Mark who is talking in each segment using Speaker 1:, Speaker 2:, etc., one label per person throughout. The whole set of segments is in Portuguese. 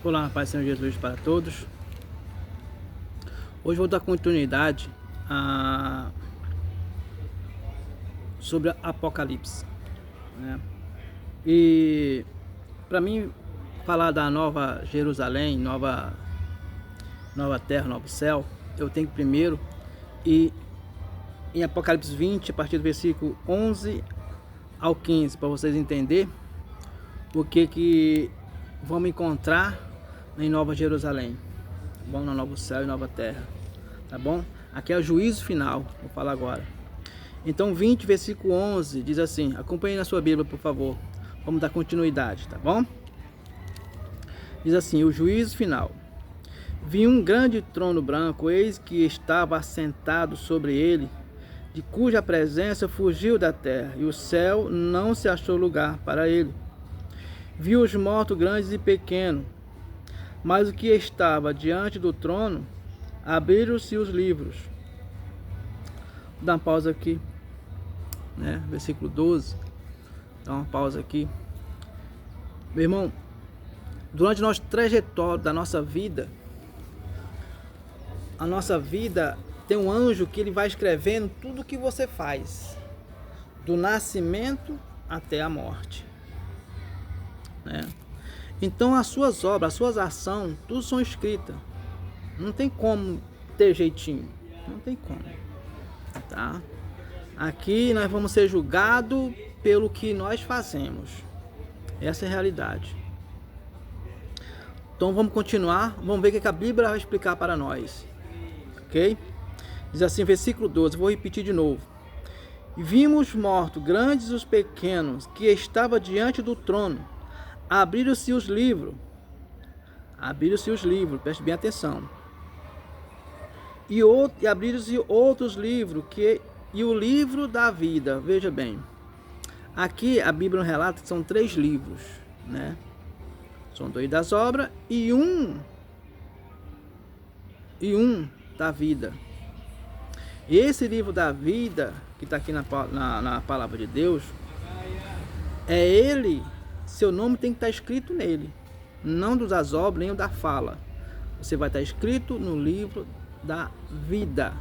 Speaker 1: Olá, Pai Senhor Jesus para todos. Hoje vou dar continuidade sobre Apocalipse, né? E para mim falar da Nova Jerusalém, nova terra, novo céu, eu tenho que primeiro ir em Apocalipse 20, a partir do versículo 11 ao 15, para vocês entenderem o que vamos encontrar em Nova Jerusalém, tá bom? No novo céu e nova terra, tá bom? Aqui é o juízo final, vou falar agora. Então 20, versículo 11, diz assim, acompanhe na sua Bíblia, por favor. Vamos dar continuidade, tá bom? Diz assim, o juízo final. Vi um grande trono branco, eis que estava assentado sobre ele, de cuja presença fugiu da terra, e o céu não se achou lugar para ele. Vi os mortos grandes e pequenos, mas o que estava diante do trono, abriram-se os livros. Vou dar uma pausa aqui, né? Versículo 12. Dá uma pausa aqui. Meu irmão, durante nossa trajetória da nossa vida, a nossa vida tem um anjo que ele vai escrevendo tudo o que você faz, do nascimento até a morte, né? Então as suas obras, as suas ações, tudo são escritas. Não tem como ter jeitinho. Não tem como. Tá? Aqui nós vamos ser julgados pelo que nós fazemos. Essa é a realidade. Então vamos continuar. Vamos ver o que a Bíblia vai explicar para nós. Ok? Diz assim, versículo 12. Vou repetir de novo. Vimos mortos, grandes e os pequenos, que estavam diante do trono. Abriram-se os livros. Abriram-se os livros, preste bem atenção. E abriram-se outros livros, e o livro da vida. Veja bem. Aqui a Bíblia relata que são 3 livros, né? São 2 das obras e um da vida. E esse livro da vida, que está aqui na palavra de Deus, é ele. Seu nome tem que estar escrito nele, não das obras nem o da fala. Você vai estar escrito no livro da vida.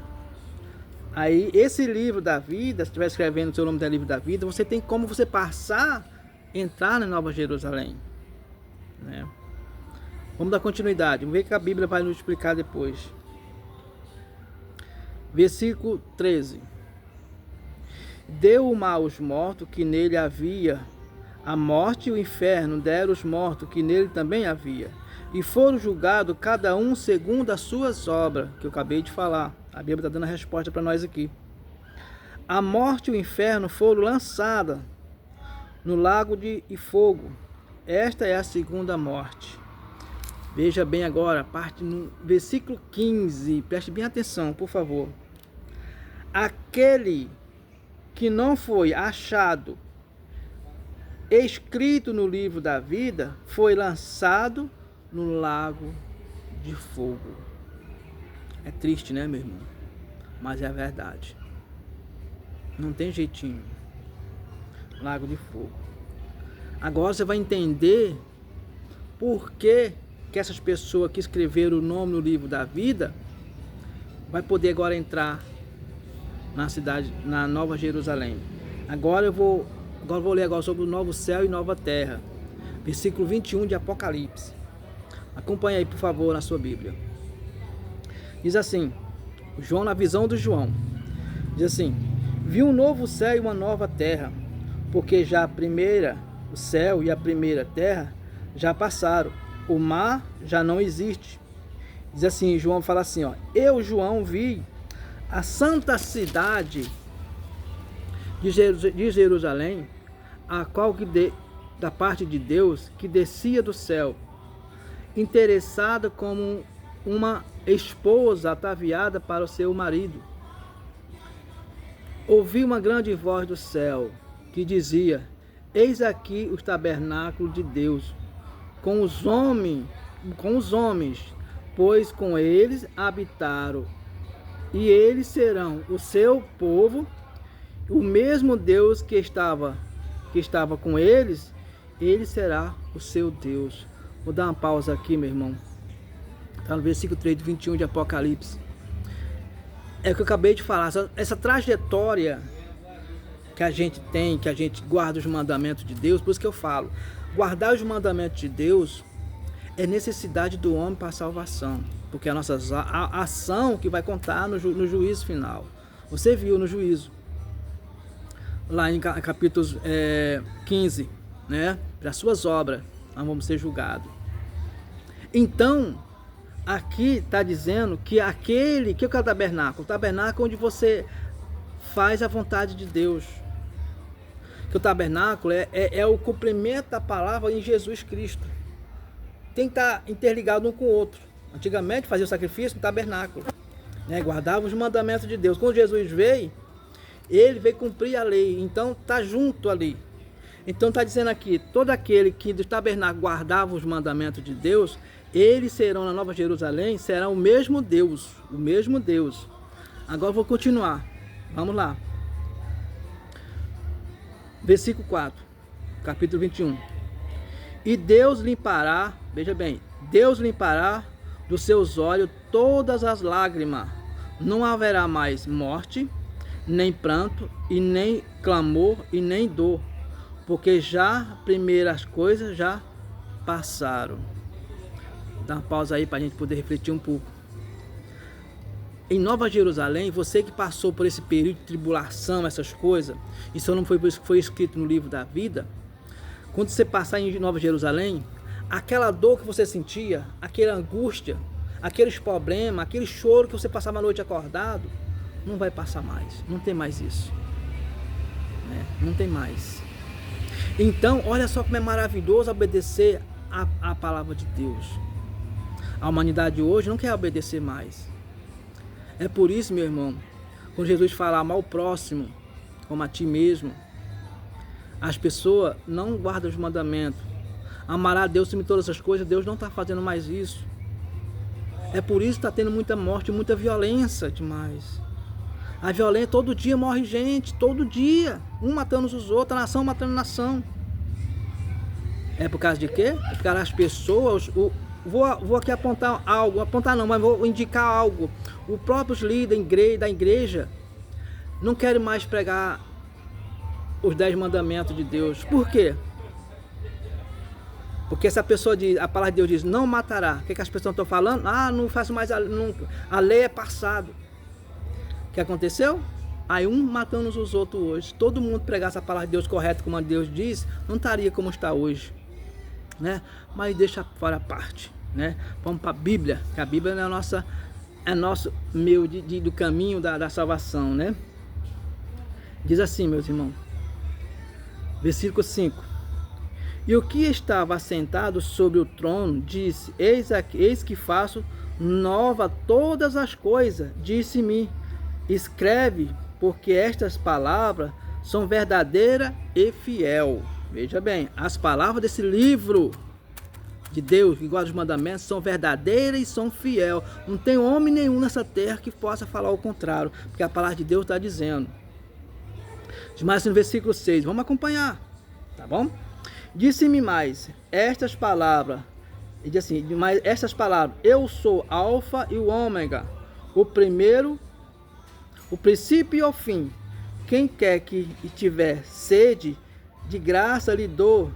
Speaker 1: Aí esse livro da vida, se estiver escrevendo o seu nome no livro da vida, você tem como você passar, entrar na Nova Jerusalém, né? Vamos dar continuidade, vamos ver o que a Bíblia vai nos explicar depois. Versículo 13. Deu o mal aos mortos que nele havia. A morte e o inferno deram os mortos que nele também havia, e foram julgados cada um segundo as suas obras, que eu acabei de falar. A Bíblia está dando a resposta para nós aqui. A morte e o inferno foram lançadas no lago de fogo. Esta é a segunda morte. Veja bem agora, parte no versículo 15, preste bem atenção, por favor. Aquele que não foi achado escrito no livro da vida, foi lançado no lago de fogo. É triste, né, meu irmão? Mas é a verdade. Não tem jeitinho. Lago de fogo. Agora você vai entender por que essas pessoas que escreveram o nome no livro da vida vai poder agora entrar na cidade, na Nova Jerusalém. Agora eu vou ler agora sobre o novo céu e nova terra. Versículo 21 de Apocalipse. Acompanhe aí, por favor, na sua Bíblia. Diz assim, João, na visão do João. Diz assim, vi um novo céu e uma nova terra, porque já o céu e a primeira terra já passaram. O mar já não existe. Diz assim, João fala assim, ó, eu, João, vi a santa cidade de Jerusalém, a qual da parte de Deus, que descia do céu, interessada como uma esposa ataviada para o seu marido. Ouvi uma grande voz do céu, que dizia, eis aqui o tabernáculo de Deus, com os homens, pois com eles habitaram, e eles serão o seu povo. O mesmo Deus que estava com eles, ele será o seu Deus. Vou dar uma pausa aqui, meu irmão. Está no versículo 3 do 21 de Apocalipse. É o que eu acabei de falar. Essa trajetória que a gente tem, que a gente guarda os mandamentos de Deus, por isso que eu falo, guardar os mandamentos de Deus é necessidade do homem para a salvação, porque a nossa ação que vai contar no juízo final. Você viu no juízo, lá em capítulo 15, né? Para as suas obras, nós vamos ser julgados. Então, aqui está dizendo que aquele, que é o tabernáculo? O tabernáculo onde você faz a vontade de Deus. Que o tabernáculo é o cumprimento da palavra em Jesus Cristo. Tem que estar interligado um com o outro. Antigamente fazia o sacrifício no tabernáculo, né? Guardava os mandamentos de Deus. Quando Jesus veio, ele veio cumprir a lei. Então está junto ali. Então está dizendo aqui, todo aquele que do tabernáculo guardava os mandamentos de Deus, eles serão na Nova Jerusalém, será o mesmo Deus. O mesmo Deus. Agora eu vou continuar. Vamos lá. Versículo 4, capítulo 21. E Deus limpará, veja bem, Deus limpará dos seus olhos todas as lágrimas. Não haverá mais morte, nem pranto, e nem clamor, e nem dor, porque já primeiras coisas já passaram. Dá uma pausa aí para a gente poder refletir um pouco. Em Nova Jerusalém, você que passou por esse período de tribulação, essas coisas, isso não foi por isso que foi escrito no livro da vida. Quando você passar em Nova Jerusalém, aquela dor que você sentia, aquela angústia, aqueles problemas, aquele choro que você passava a noite acordado, não vai passar mais. Não tem mais isso. Não tem mais. Então, olha só como é maravilhoso obedecer a palavra de Deus. A humanidade hoje não quer obedecer mais. É por isso, meu irmão, quando Jesus fala amar o próximo como a ti mesmo, as pessoas não guardam os mandamentos. Amará a Deus em todas as coisas, Deus não está fazendo mais isso. É por isso que está tendo muita morte, muita violência demais. A violência, todo dia morre gente, todo dia. Um matando os outros, a nação matando a nação. É por causa de quê? É por causa das pessoas. Vou aqui apontar algo, apontar não, mas vou indicar algo. Os próprios líderes da igreja não querem mais pregar os 10 mandamentos de Deus. Por quê? Porque essa pessoa diz, a palavra de Deus diz, não matará. O que as pessoas estão falando? Não faço mais a lei é passado. O que aconteceu? Aí um matando os outros hoje. Todo mundo pregasse a palavra de Deus correta, como Deus diz, não estaria como está hoje, né? Mas deixa fora a parte, né? Vamos para a Bíblia, que a Bíblia é nosso meio do caminho da salvação, né? Diz assim, meus irmãos, versículo 5. E o que estava assentado sobre o trono disse, eis que faço nova todas as coisas. Disse-me, escreve, porque estas palavras são verdadeiras e fiel. Veja bem, as palavras desse livro de Deus, que guarda os mandamentos, são verdadeiras e são fiel. Não tem homem nenhum nessa terra que possa falar o contrário, porque a palavra de Deus está dizendo. Mas no versículo 6, vamos acompanhar, tá bom? Disse-me mais, estas palavras, ele diz assim, mas estas palavras, eu sou alfa e o ômega, o primeiro, o princípio e o fim. Quem quer que tiver sede, de graça lhe dou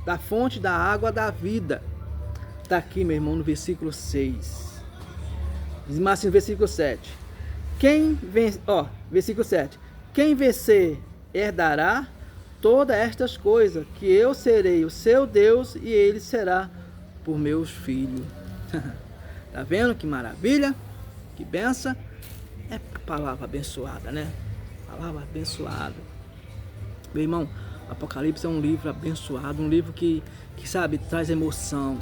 Speaker 1: da fonte da água da vida. Está aqui, meu irmão, no versículo 6. Diz mais assim no versículo 7. Versículo 7. Quem vencer herdará todas estas coisas, que eu serei o seu Deus e ele será por meus filhos. Tá vendo que maravilha? Que benção? É palavra abençoada, né? Palavra abençoada. Meu irmão, Apocalipse é um livro abençoado, um livro que sabe, traz emoção.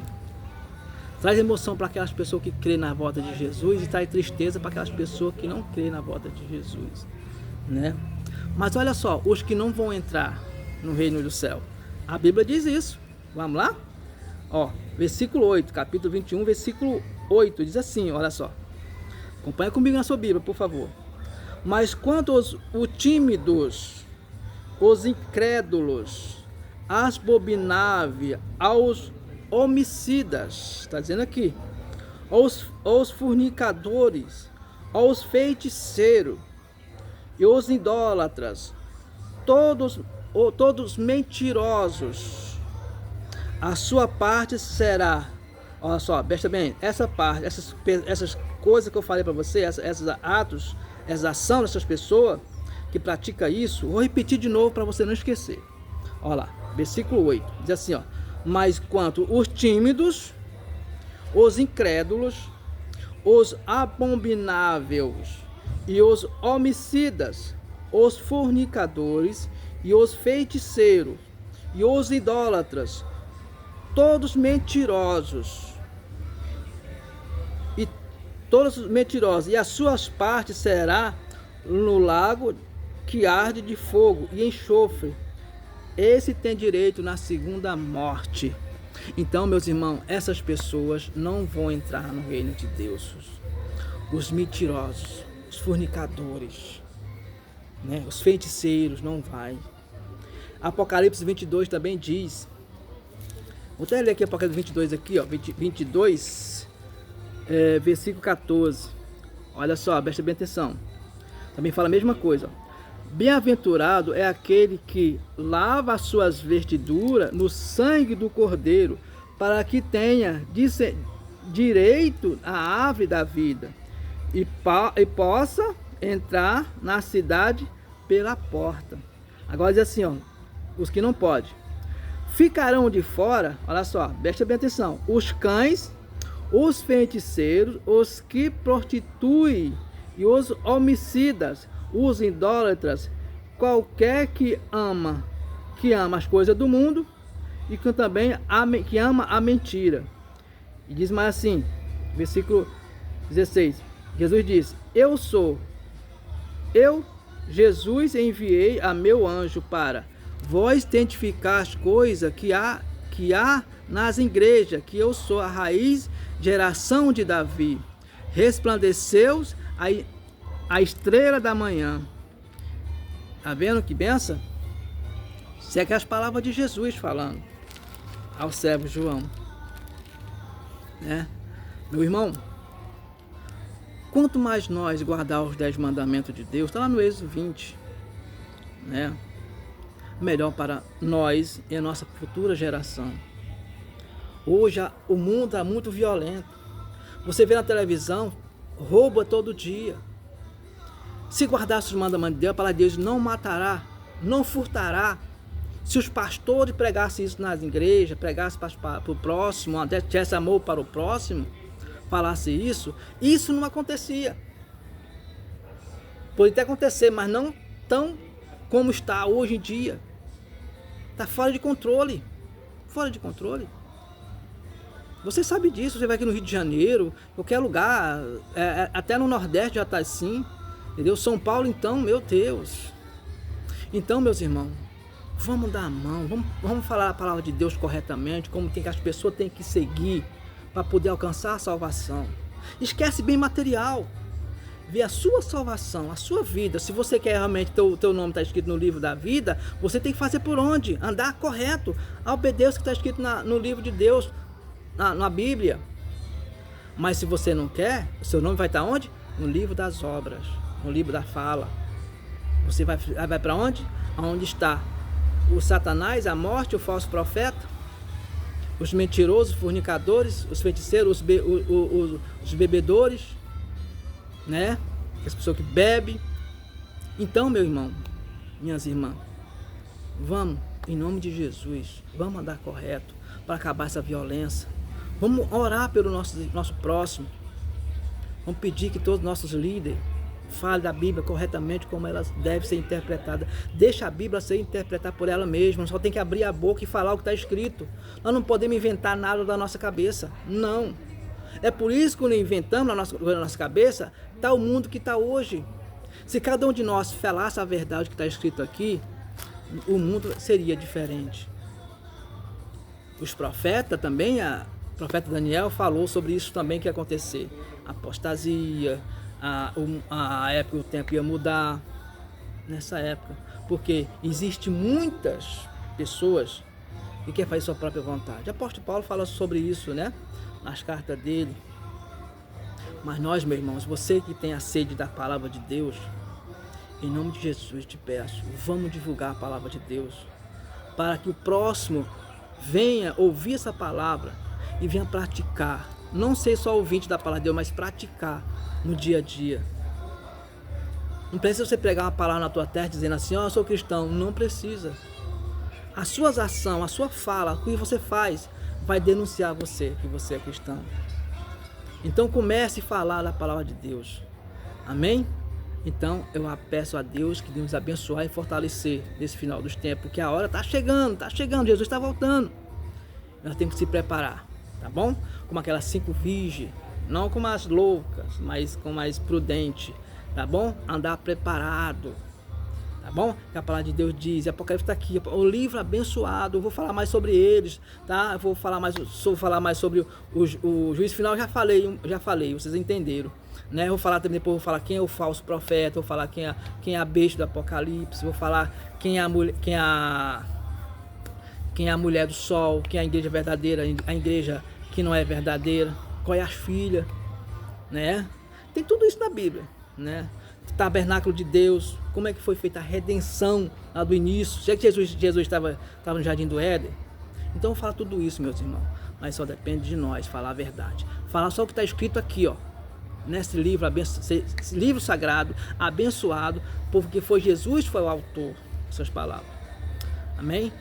Speaker 1: Traz emoção para aquelas pessoas que crêem na volta de Jesus e traz tristeza para aquelas pessoas que não crêem na volta de Jesus, né? Mas olha só, os que não vão entrar no reino do céu. A Bíblia diz isso. Vamos lá? Versículo 8, capítulo 21, versículo 8, diz assim, olha só. Acompanha comigo na sua Bíblia, por favor. Mas quanto aos tímidos, os incrédulos, as abomináveis, aos homicidas, está dizendo aqui, aos fornicadores, aos feiticeiros e os idólatras, todos mentirosos. A sua parte será, olha só, presta bem, essa parte, essas coisas que eu falei para você, esses atos, essa ação dessas pessoas que pratica isso, vou repetir de novo para você não esquecer. Olha lá, versículo 8, diz assim, ó: mas quanto os tímidos, os incrédulos, os abomináveis e os homicidas, os fornicadores e os feiticeiros e os idólatras, todos mentirosos, e as suas partes será no lago que arde de fogo e enxofre. Esse tem direito na segunda morte. Então, meus irmãos, essas pessoas não vão entrar no reino de Deus. Os mentirosos, os fornicadores, né? Os feiticeiros não vai. Apocalipse 22 também diz. Vou até ler aqui Apocalipse 22 aqui, ó, 22, versículo 14. Olha só, presta bem atenção. Também fala a mesma coisa, ó. Bem-aventurado é aquele que lava as suas vestiduras no sangue do Cordeiro, para que tenha direito à árvore da vida e possa entrar na cidade pela porta. Agora diz assim, ó, os que não podem. Ficarão de fora, olha só, presta bem atenção, os cães, os feiticeiros, os que prostituem e os homicidas, os idólatras, qualquer que ama as coisas do mundo e que também que ama a mentira. E diz mais assim, versículo 16, Jesus diz: eu, Jesus, enviei a meu anjo para vós testificar as coisas que há nas igrejas, que eu sou a raiz, geração de Davi. Resplandeceu a estrela da manhã. Tá vendo que benção? Isso é que é as palavras de Jesus falando ao servo João, né? Meu irmão, quanto mais nós guardar os 10 mandamentos de Deus, está lá no Êxodo 20, né? Melhor para nós e a nossa futura geração. Hoje o mundo está muito violento. Você vê na televisão, rouba todo dia. Se guardasse os mandamentos de Deus, a palavra de Deus: não matará, não furtará. Se os pastores pregassem isso nas igrejas, pregassem para o próximo, até tivesse amor para o próximo, falasse isso não acontecia. Pode até acontecer, mas não tão como está hoje em dia. Está fora de controle. Fora de controle. Você sabe disso, você vai aqui no Rio de Janeiro, qualquer lugar, até no Nordeste já está assim. Entendeu? São Paulo, então, meu Deus. Então, meus irmãos, vamos dar a mão, vamos falar a palavra de Deus corretamente, como que as pessoas têm que seguir para poder alcançar a salvação. Esquece bem material. Vê a sua salvação, a sua vida. Se você quer realmente teu nome está escrito no livro da vida, você tem que fazer por onde? Andar correto. Obedecer o que está escrito no livro de Deus, na Bíblia. Mas se você não quer, o seu nome vai estar onde? No livro das obras. No livro da fala. Você vai para onde? Aonde está o Satanás, a morte, o falso profeta, os mentirosos, os fornicadores, os feiticeiros, os bebedores, né? As pessoas que bebem. Então, meu irmão, minhas irmãs, vamos, em nome de Jesus, vamos andar correto para acabar essa violência. Vamos orar pelo nosso próximo. Vamos pedir que todos os nossos líderes fale da Bíblia corretamente, como ela deve ser interpretada. Deixa a Bíblia ser interpretada por ela mesma. Só tem que abrir a boca e falar o que está escrito. Nós não podemos inventar nada da nossa cabeça. Não. É por isso que quando inventamos na nossa cabeça, está o mundo que está hoje. Se cada um de nós falasse a verdade que está escrito aqui, o mundo seria diferente. Os profetas também, o profeta Daniel falou sobre isso também que ia acontecer. Apostasia, a época, o tempo ia mudar nessa época, porque existe muitas pessoas e quer fazer sua própria vontade. O apóstolo Paulo fala sobre isso, né? Nas cartas dele. Mas nós, meus irmãos, você que tem a sede da palavra de Deus, em nome de Jesus te peço, vamos divulgar a palavra de Deus, para que o próximo venha ouvir essa palavra e venha praticar. Não ser só ouvinte da palavra de Deus, mas praticar no dia a dia. Não precisa você pregar uma palavra na tua terra dizendo assim, eu sou cristão. Não precisa. As suas ações, a sua fala, o que você faz, vai denunciar você que você é cristão. Então comece a falar da palavra de Deus. Amém? Então eu peço a Deus que Deus nos abençoe e fortalecer nesse final dos tempos, porque a hora está chegando, Jesus está voltando. Nós temos que se preparar, tá bom? Como aquelas 5 virgens, não como as loucas, mas como as prudentes, tá bom? Andar preparado, tá bom? Que a palavra de Deus diz, Apocalipse está aqui, o livro abençoado, eu vou falar mais sobre eles, tá? Eu vou falar mais sobre o juízo final, já falei, vocês entenderam, né? Eu vou falar também, depois vou falar quem é o falso profeta, vou falar quem é a besta do Apocalipse, vou falar quem é a mulher do sol, quem é a igreja verdadeira, a igreja que não é verdadeira, qual é as filhas, né? Tem tudo isso na Bíblia, né? Tabernáculo de Deus, como é que foi feita a redenção lá do início, já que Jesus estava no Jardim do Éden. Então eu falo tudo isso, meus irmãos, mas só depende de nós falar a verdade, falar só o que está escrito aqui, ó, nesse livro, esse livro sagrado, abençoado, porque foi Jesus que foi o autor dessas palavras. Amém?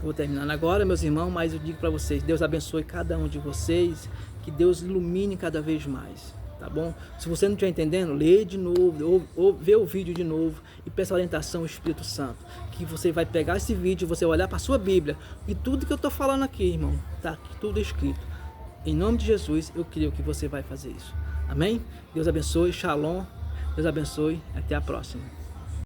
Speaker 1: Vou terminando agora, meus irmãos, mas eu digo para vocês, Deus abençoe cada um de vocês, que Deus ilumine cada vez mais, tá bom? Se você não estiver entendendo, lê de novo, ou vê o vídeo de novo e peça orientação ao Espírito Santo, que você vai pegar esse vídeo, você vai olhar para a sua Bíblia, e tudo que eu estou falando aqui, irmão, tá aqui tudo escrito. Em nome de Jesus, eu creio que você vai fazer isso. Amém? Deus abençoe, shalom, Deus abençoe, até a próxima.